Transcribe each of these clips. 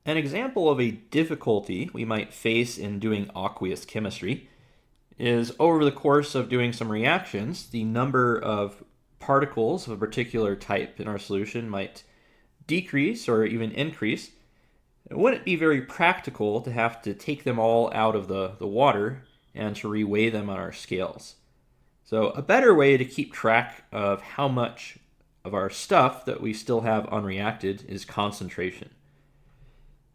An example of a difficulty we might face in doing aqueous chemistry is over the course of doing some reactions, the number of particles of a particular type in our solution might decrease or even increase. It wouldn't be very practical to have to take them all out of the water and to reweigh them on our scales. So a better way to keep track of how much of our stuff that we still have unreacted is concentration.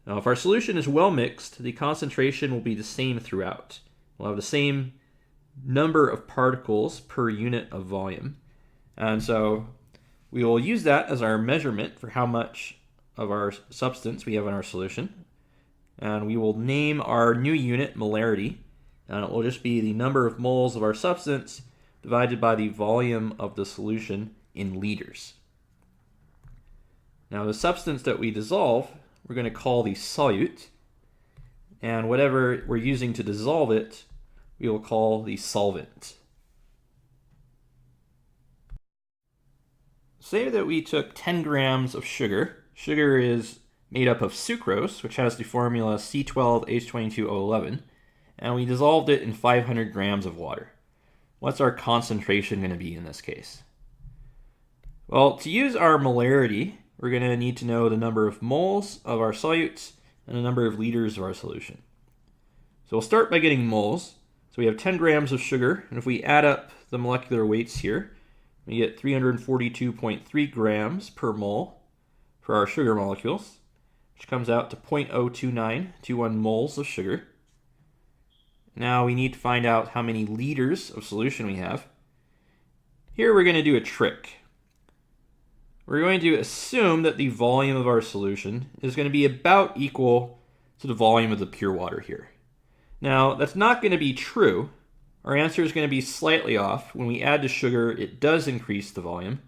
Now, if our solution is well mixed, the concentration will be the same throughout. We'll have the same number of particles per unit of volume. And so we will use that as our measurement for how much of our substance we have in our solution. And we will name our new unit molarity. And it will just be the number of moles of our substance divided by the volume of the solution in liters. Now, the substance that we dissolve, we're going to call the solute. And whatever we're using to dissolve it, we will call the solvent. Say that we took 10 grams of sugar. Sugar is made up of sucrose, which has the formula C12H22O11, and we dissolved it in 500 grams of water. What's our concentration going to be in this case? Well, to use our molarity, we're going to need to know the number of moles of our solutes and the number of liters of our solution. So we'll start by getting moles. So we have 10 grams of sugar, and if we add up the molecular weights here, we get 342.3 grams per mole for our sugar molecules, which comes out to 0.02921 moles of sugar. Now we need to find out how many liters of solution we have. Here we're going to do a trick. We're going to assume that the volume of our solution is going to be about equal to the volume of the pure water here. Now, that's not going to be true. Our answer is going to be slightly off. When we add the sugar, it does increase the volume.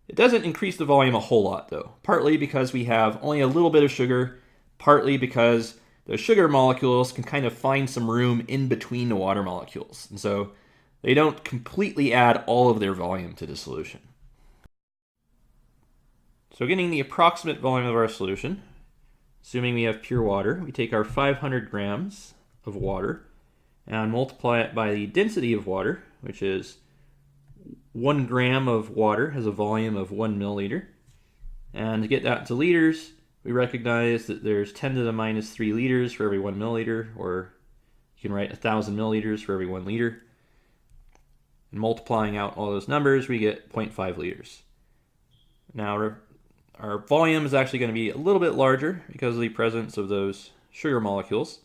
It doesn't increase the volume a whole lot, though, partly because we have only a little bit of sugar, partly because the sugar molecules can kind of find some room in between the water molecules, and so they don't completely add all of their volume to the solution. So getting the approximate volume of our solution, assuming we have pure water, we take our 500 grams of water and multiply it by the density of water, which is 1 gram of water has a volume of 1 milliliter. And to get that to liters, we recognize that there's 10 to the minus 3 liters for every 1 milliliter, or you can write 1,000 milliliters for every 1 liter. And multiplying out all those numbers, we get 0.5 liters. Now, our volume is actually going to be a little bit larger because of the presence of those sugar molecules.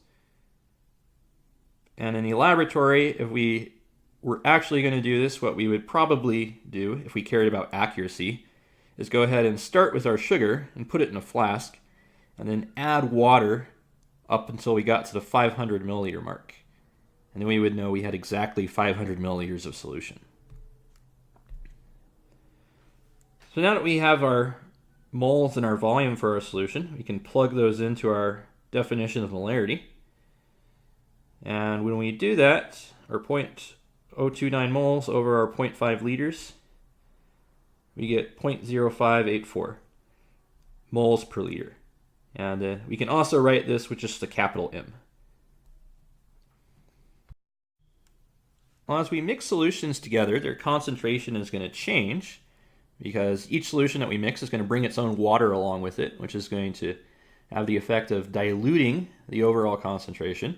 And in the laboratory, if we were actually going to do this, what we would probably do if we cared about accuracy is go ahead and start with our sugar and put it in a flask and then add water up until we got to the 500 milliliter mark. And then we would know we had exactly 500 milliliters of solution. So now that we have our moles and our volume for our solution, we can plug those into our definition of molarity. And when we do that, our 0.029 moles over our 0.5 liters, we get 0.0584 moles per liter. And we can also write this with just a capital M. Well, as we mix solutions together, their concentration is going to change because each solution that we mix is going to bring its own water along with it, which is going to have the effect of diluting the overall concentration.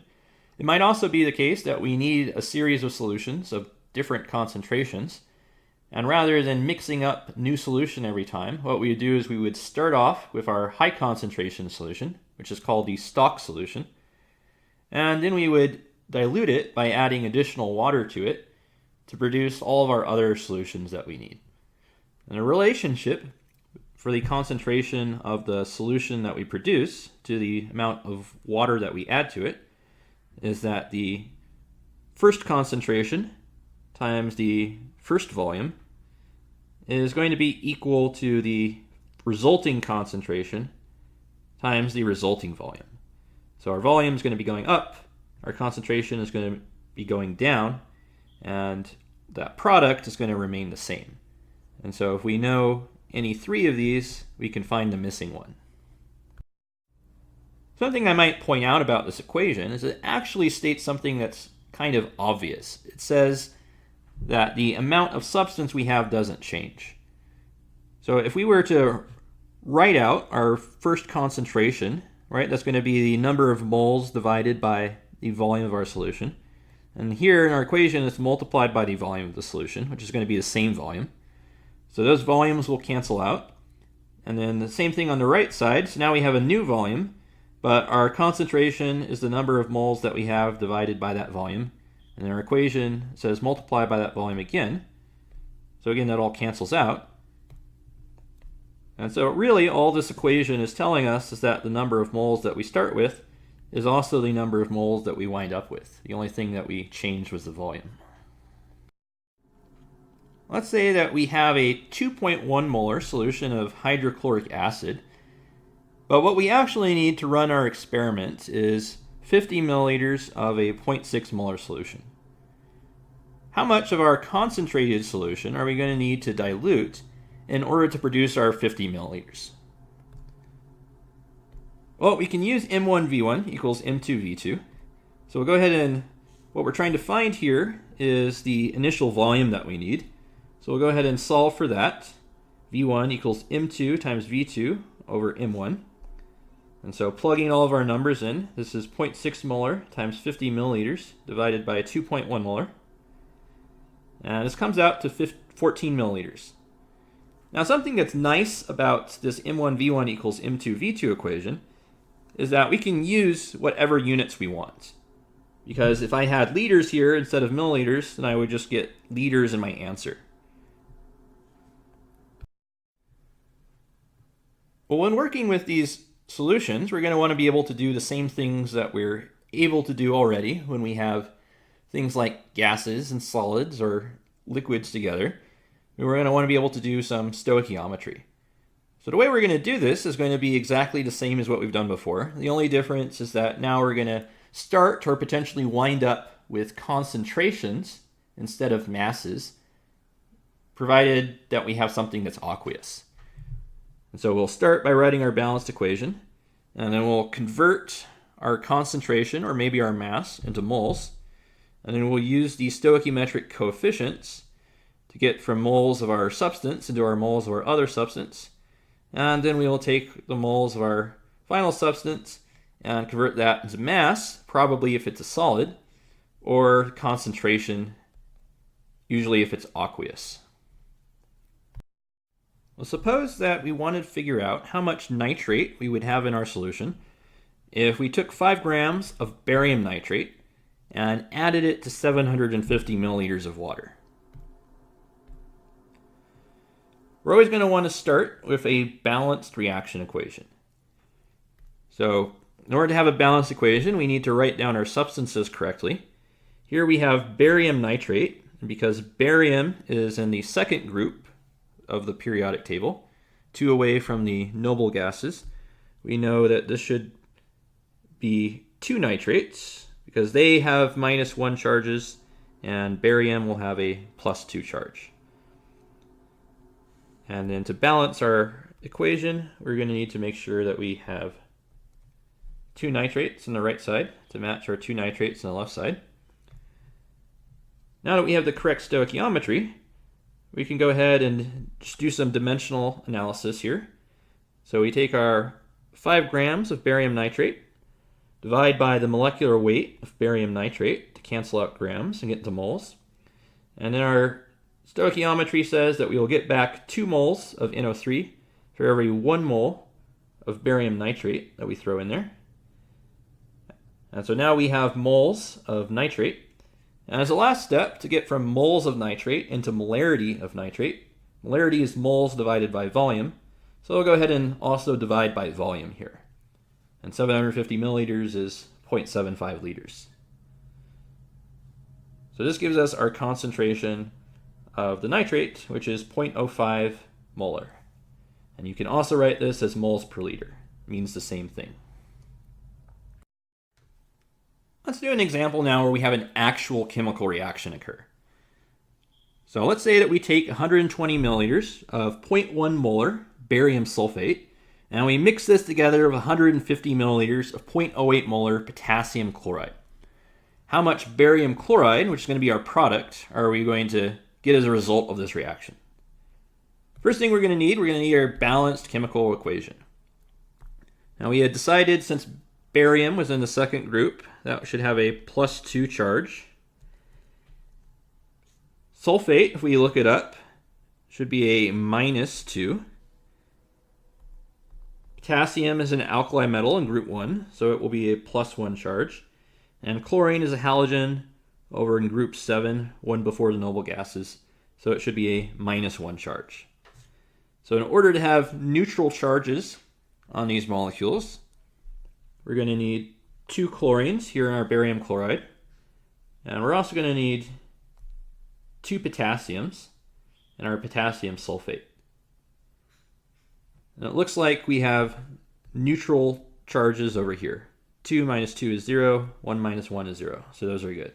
It might also be the case that we need a series of solutions of different concentrations, and rather than mixing up new solution every time, what we would do is we would start off with our high concentration solution, which is called the stock solution, and then we would dilute it by adding additional water to it to produce all of our other solutions that we need. And the relationship for the concentration of the solution that we produce to the amount of water that we add to it is that the first concentration times the first volume is going to be equal to the resulting concentration times the resulting volume. So our volume is going to be going up, our concentration is going to be going down, and that product is going to remain the same. And so if we know any three of these, we can find the missing one. Something I might point out about this equation is it actually states something that's kind of obvious. It says that the amount of substance we have doesn't change. So if we were to write out our first concentration, right, that's going to be the number of moles divided by the volume of our solution. And here in our equation, it's multiplied by the volume of the solution, which is going to be the same volume. So those volumes will cancel out. And then the same thing on the right side. So now we have a new volume, but our concentration is the number of moles that we have divided by that volume. And then our equation says multiply by that volume again. So again, that all cancels out. And so really all this equation is telling us is that the number of moles that we start with is also the number of moles that we wind up with. The only thing that we changed was the volume. Let's say that we have a 2.1 molar solution of hydrochloric acid, but what we actually need to run our experiment is 50 milliliters of a 0.6 molar solution. How much of our concentrated solution are we going to need to dilute in order to produce our 50 milliliters? Well, we can use M1V1 equals M2V2. So we'll go ahead and, what we're trying to find here is the initial volume that we need. So we'll go ahead and solve for that. V1 equals M2 times V2 over M1. And so plugging all of our numbers in, this is 0.6 molar times 50 milliliters divided by 2.1 molar. And this comes out to 14 milliliters. Now something that's nice about this M1V1 equals M2V2 equation is that we can use whatever units we want. Because if I had liters here instead of milliliters, then I would just get liters in my answer. Well, when working with these solutions, we're going to want to be able to do the same things that we're able to do already when we have things like gases and solids or liquids together. We're going to want to be able to do some stoichiometry. So the way we're going to do this is going to be exactly the same as what we've done before. The only difference is that now we're going to start or potentially wind up with concentrations instead of masses, provided that we have something that's aqueous. And so we'll start by writing our balanced equation, and then we'll convert our concentration, or maybe our mass, into moles. And then we'll use the stoichiometric coefficients to get from moles of our substance into our moles of our other substance. And then we will take the moles of our final substance and convert that into mass, probably if it's a solid, or concentration, usually if it's aqueous. Well, suppose that we wanted to figure out how much nitrate we would have in our solution if we took 5 grams of barium nitrate and added it to 750 milliliters of water. We're always going to want to start with a balanced reaction equation. So in order to have a balanced equation, we need to write down our substances correctly. Here we have barium nitrate, and because barium is in the second group of the periodic table, 2 away from the noble gases, we know that this should be 2 nitrates because they have -1 charges and barium will have a +2 charge. And then to balance our equation, we're going to need to make sure that we have 2 nitrates on the right side to match our 2 nitrates on the left side. Now that we have the correct stoichiometry, we can go ahead and just do some dimensional analysis here. So we take our 5 grams of barium nitrate, divide by the molecular weight of barium nitrate to cancel out grams and get into moles. And then our stoichiometry says that we will get back 2 moles of NO3 for every 1 mole of barium nitrate that we throw in there. And so now we have moles of nitrate. And as a last step, to get from moles of nitrate into molarity of nitrate, molarity is moles divided by volume. So we'll go ahead and also divide by volume here. And 750 milliliters is 0.75 liters. So this gives us our concentration of the nitrate, which is 0.05 molar. And you can also write this as moles per liter. It means the same thing. Let's do an example now where we have an actual chemical reaction occur. So let's say that we take 120 milliliters of 0.1 molar barium sulfate And we mix this together with 150 milliliters of 0.08 molar potassium chloride. How much barium chloride, which is going to be our product, are we going to get as a result of this reaction? First thing we're going to need our balanced chemical equation. Now we had decided, since barium was in the second group, that should have a +2 charge. Sulfate, if we look it up, should be a -2. Potassium is an alkali metal in group 1, so it will be a +1 charge. And chlorine is a halogen over in group 7, one before the noble gases, so it should be a -1 charge. So in order to have neutral charges on these molecules, we're going to need 2 chlorines here in our barium chloride, and we're also going to need 2 potassiums in our potassium sulfate. And it looks like we have neutral charges over here. 2 minus 2 is 0, 1 minus 1 is 0, so those are good.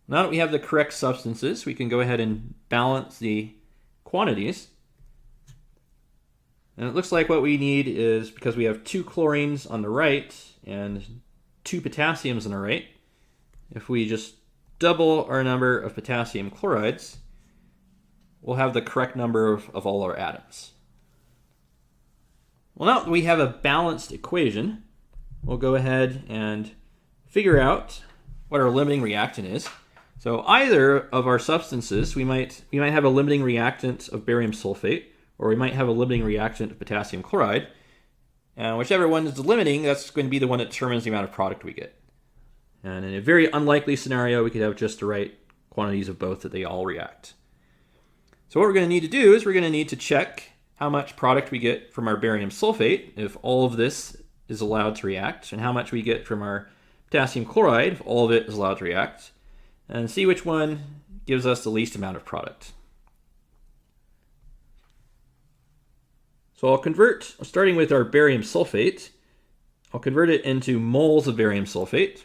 Now that we have the correct substances, we can go ahead and balance the quantities. And it looks like what we need is, because we have 2 chlorines on the right and 2 potassiums on the right, if we just double our number of potassium chlorides, we'll have the correct number of all our atoms. Well, now that we have a balanced equation, we'll go ahead and figure out what our limiting reactant is. So either of our substances, we might have a limiting reactant of barium sulfate, or we might have a limiting reactant of potassium chloride. And whichever one is the limiting, that's going to be the one that determines the amount of product we get. And in a very unlikely scenario, we could have just the right quantities of both that they all react. So what we're going to need to do is we're going to need to check how much product we get from our barium sulfate, if all of this is allowed to react, and how much we get from our potassium chloride, if all of it is allowed to react, and see which one gives us the least amount of product. So starting with our barium sulfate, I'll convert it into moles of barium sulfate.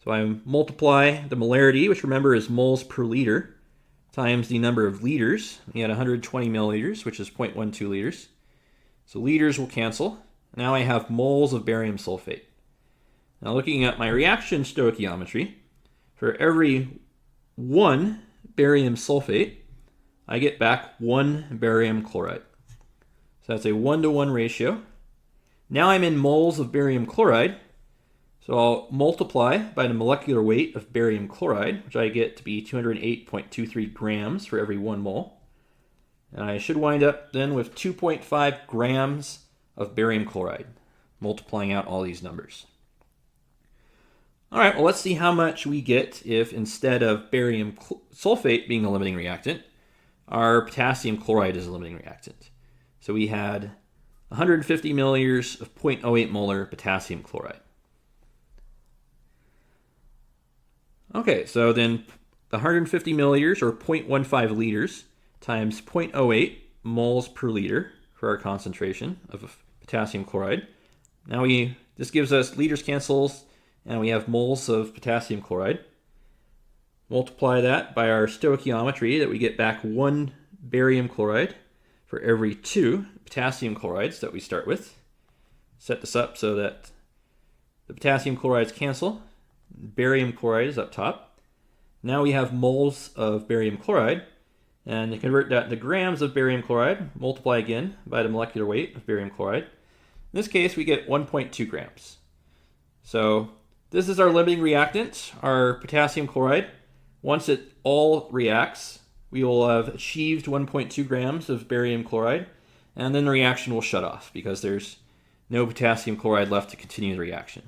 So I multiply the molarity, which remember is moles per liter, times the number of liters. We had 120 milliliters, which is 0.12 liters. So liters will cancel. Now I have moles of barium sulfate. Now looking at my reaction stoichiometry, for every 1 barium sulfate, I get back 1 barium chloride. So that's a 1-to-1 ratio. Now I'm in moles of barium chloride, so I'll multiply by the molecular weight of barium chloride, which I get to be 208.23 grams for every 1 mole. And I should wind up then with 2.5 grams of barium chloride, multiplying out all these numbers. All right, well, let's see how much we get if instead of barium sulfate being the limiting reactant, our potassium chloride is the limiting reactant. So we had 150 milliliters of 0.08 molar potassium chloride. Okay, so then the 150 milliliters, or 0.15 liters, times 0.08 moles per liter for our concentration of potassium chloride. Now this gives us liters cancels, and we have moles of potassium chloride. Multiply that by our stoichiometry that we get back 1 barium chloride for every 2 potassium chlorides that we start with. Set this up so that the potassium chlorides cancel. Barium chloride is up top. Now we have moles of barium chloride, and to convert that to grams of barium chloride, multiply again by the molecular weight of barium chloride. In this case, we get 1.2 grams. So this is our limiting reactant, our potassium chloride. Once it all reacts, we will have achieved 1.2 grams of barium chloride, and then the reaction will shut off because there's no potassium chloride left to continue the reaction.